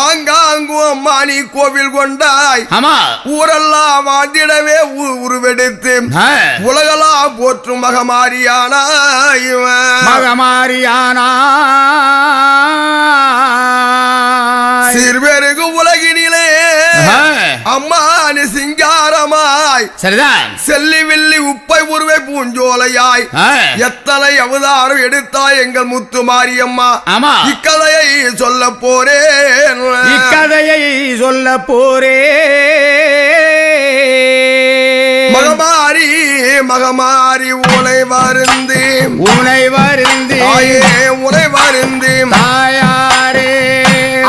ஆங்காங்கு அம்மா நீ கோவில் கொண்டாய். ஊரெல்லாம் வாழ்ந்திடவே உருவெடுத்து உலகெல்லாம் போற்றும் மகமாரியானாய். சிறுபெருகு உலகினிலே அம்மா நீ சிங்காரமாய் சரிதான் செல்லி வில்லி உப்பை உருவை பூஞ்சோலையாய் எத்தனை அவதாரம் எடுத்தாய் எங்கள் முத்து மாரியம்மா. இக்கதையை சொல்ல போறேன் மகமாரி மகமாரி உனை வருந்தி தாயாரே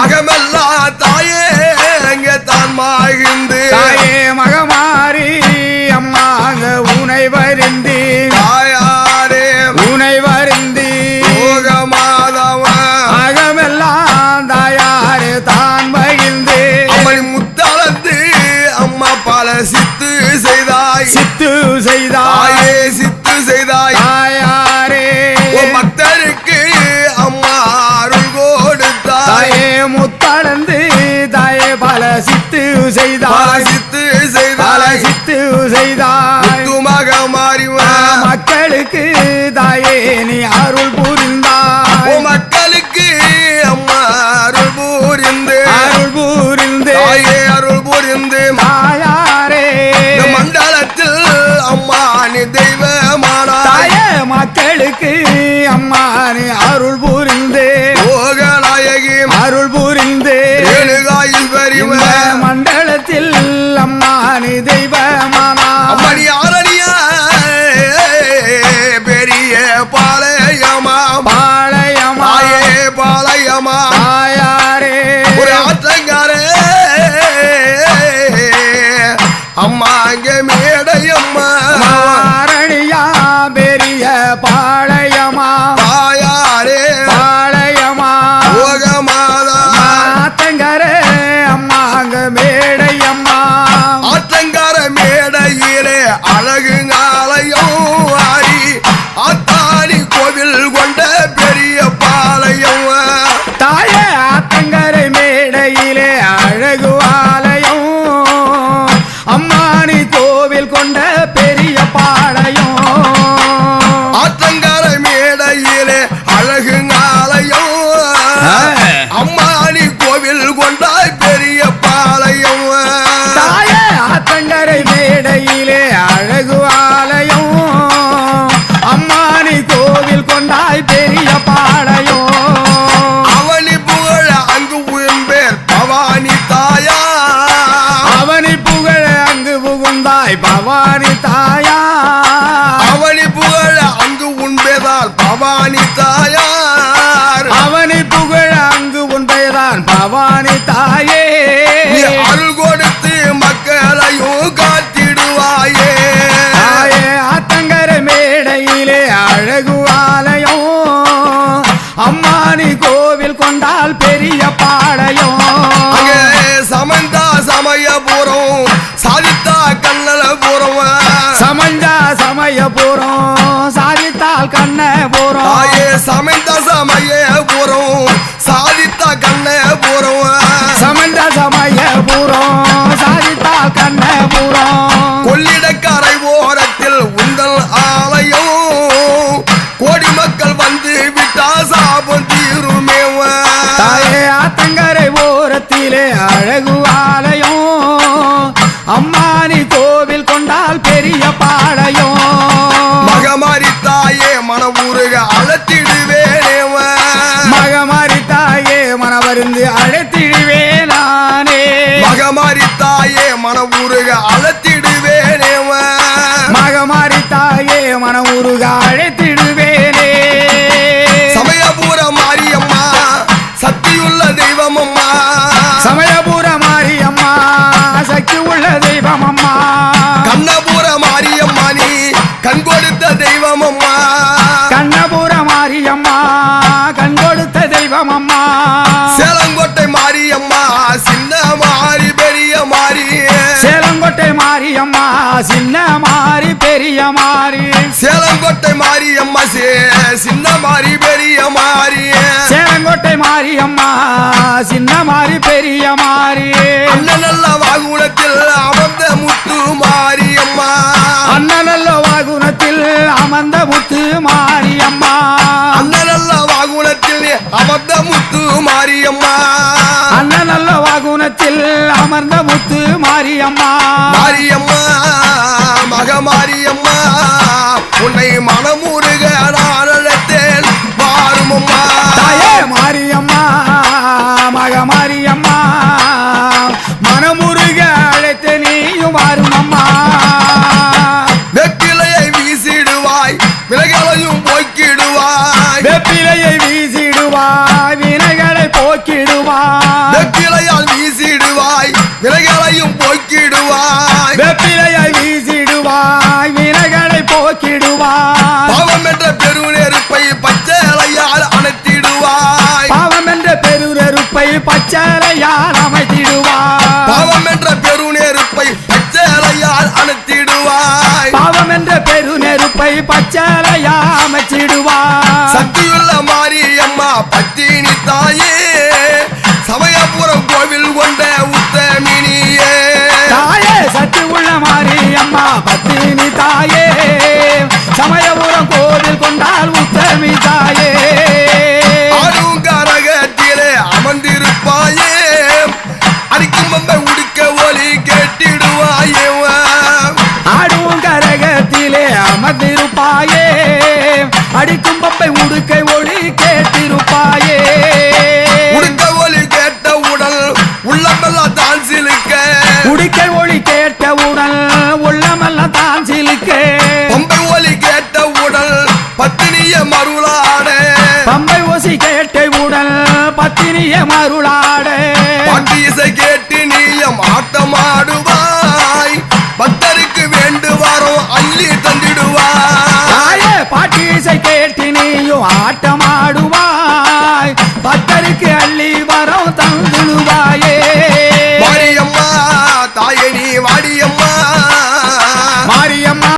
அகமெல்லா தாயே எங்கே தான் மாகிந்து மகமாரி அம்மா உனை வருந்தி தாயாரே உனை வருந்தி மாதவ அகமெல்லாம் தாயாரே தான் மகிழ்ந்து அம்மணி முத்தளந்து அம்மா பல சித்து செய்தாய் தாயாரே பக்தருக்கு அம்மா அருள் கொடுத்தாயே முத்தளந்து தாயே பல சித்து செய்தாய் மகமாரி மக்களுக்கு தாயே நீ அருள் புரிந்தாய். மக்களுக்கு அம்மா அருள் புரிந்து தாயாரே மண்டலத்தில் அம்மா நீ தெய்வமானாய். மக்களுக்கு அம்மா நீ அருள் புரிந்து ஓகநாயகி அருள் புரிந்து மண்டலத்தில் அம்மா நீ தெய்வமானா. அம்மணி ஆரணியா பெரிய பாளையமா தாயாரே ஒரு ஆற்றங்காரே அம்மா அங்கே மேடையம்மா ஆரணியா பெரிய பாளையமா தாயாரே ஓகமாதா ஆத்தங்கரே அம்மா அங்க மேடையம்மா ஆற்றங்கார மேடையிலே அழகுங்காலையும் ஆடி ஆத்தாடி கோவில் கொண்ட பெரிய பாளையம் தாயே ஆத்தங்கரை மேடையிலே அழகு ஆலயம் அம்மானி கோவில் கொண்ட பெரிய பாளையம் ஆற்றங்கார மேடையிலே அழகுங்காலையும் அம்மானி கோவில் கொண்டாய் பெரிய பாளையம் தாயே ஆத்தங்கரை மேடையிலே அழகு ஆலயம் அம்மானி கோவில் கொண்டாய் பெரிய பாளையம் அவனி புகழ அங்கு உயர்ந்தேர் பவானி தாயா அவனி புகழ அங்கு புகுந்தாய் பவானி தாயா அவனி புகழ அங்கு உண்பேதால் பவானி தாயார் அவனி புகழ அங்கு உண்பேதான் பவானி தாயே அருள் கொடுத்து மக்களையும் காத்திடுவாயே தாயே ஆத்தங்கர மேடையிலே அழகு ஆலயம் அம்மானி கோவில் கொண்டால் பெரிய பாளையம் சமந்தா சமயபுரம் சாதித்தா கண்ணபுரம் சமஞ்சா சமயபுரம் சாதித்தால் கண்ணபுரம் சமந்தா சமயபுரம் சாதித்தா கண்ணபுரம் சமஞ்சா சமயபுரம் சாதித்தால் கண்ணபுரம் கொள்ளிடக்கரை ஓரத்தில் உந்தல் ஆலயம் கோடி மக்கள் வந்து விட்டா சாபம் தீருமே தாயே ஆத்தங்கரை ஓரத்திலே அழகு ஆலயம் அம்மானி கோவில் கொண்டால் பெரிய பாளையம் மகமாரி தாயே மன ஊருக அழைத்திடுவேனே மகமாரி தாயே மனவருந்து அழைத்திடுவே நானே மகமாரி தாயே மன ஊருக அழைத்திடுவேனே மகமாரி தாயே மன ஊருக அழைத்திடுவேனே சமயபுர மாரியம்மா சக்தியுள்ள தெய்வம் அம்மா சமயபுர மாரியம்மா சக்தி உள்ள தெய்வம் அம்மா கண்ணபுர மாரியம்மா நீ கண் கொடுத்த தெய்வம் அம்மா கண்ணபுர மாரியம்மா கண் கொடுத்த தெய்வம் அம்மா சேலங்கோட்டை மாரியம்மா சின்ன மாறி பெரிய மாறி சேலங்கோட்டை மாரியம்மா மாரியம்மா சின்ன மாறி பெரிய மாறி சேலங்கோட்டை மாரியம்மா சின்ன மாறி பெரிய மாறி சேலங்கோட்டை மாரியம்மா சின்ன மாறி பெரிய மாறி அண்ணனல்ல வாகுணத்தில் அமர்ந்த முத்து மாரியம்மா அண்ணனல்ல வாகுணத்தில் அமர்ந்த முத்து மாரியம்மா அண்ணனல்ல வாகுணத்தில் அமர்ந்த முத்து மாரியம்மா அண்ணனல்ல வாகுணத்தில் அமர்ந்த முத்து மாரியம்மா மாரியம்மா மகமாரியம்மா உன்னை மனமுருக நான் அழைத்தேன் மாறுமம்மா தாயே மாரியம்மா மகமாரியம்மா மனமுருக அழைத்த நீயும் வாருமம்மா வெப்பிலையை வீசிடுவாய் விலகலையும் போக்கிடுவாய் வெப்பிலையை வீசிடுவாய் வினைகளை போக்கிடுவாய் வெப்பிலையால் வீசிடுவாய் விலகலையும் போக்கிடுவாய் வெப்பிலையை வீசிடுவாய் வினைகளை போக்கிடுவாய் பாவம் என்ற பெருநெருப்பை பச்சையால் அணைத்திடுவாய் பாவம் என்ற பெருநெருப்பை பச்சையால் அமைத்திடுவாய் பாவம் என்ற பெருநெருப்பை பச்சையால் அணைத்திடுவாய் பாவம் என்ற பெருநெருப்பை பச்சையால் அமைச்சிடுவாய் சக்தியுள்ள மாரியம்மா பத்தினி தாயே சமயபுரம் கோவில் கொண்ட உத்தமினியே தாயே சக்தி உள்ள மாரியம்மா பத்தினி தாயே சமயபுரம் கோவில் கொண்டால் உத்தமி தாயே ஆடுங்கரகத்திலே அமர்ந்திருப்பாயே அடிக்கும் பம்பை உடுக்க ஒலி கேட்டிடுவாயே ஆடும் கரகத்திலே அமர்ந்திருப்பாயே அடிக்கும் பம்பை உடுக்கை ஒளி கேட்டிருப்பாயே உடுக்க ஒலி கேட்ட உடல் உள்ளமெல்லாம் தான் சிலுக்க உடுக்கை ஒளி கேட்ட உடல் உள்ளமெல்லாம் தான் சிலுக்க பம்பை ஒலி கேட்ட உடல் பத்தினிய மருளாட பம்பை ஓசி கேட்ட உடல் பத்தினிய மருளாட பாட்டு இசை கேட்டு நீயம் ஆட்டமாடுவாய் பக்தருக்கு வேண்டு வாரம் அள்ளி தந்திடுவாய் தாயே பாட்டு இசை கேட்டு நீயும் ஆட்டமாடுவா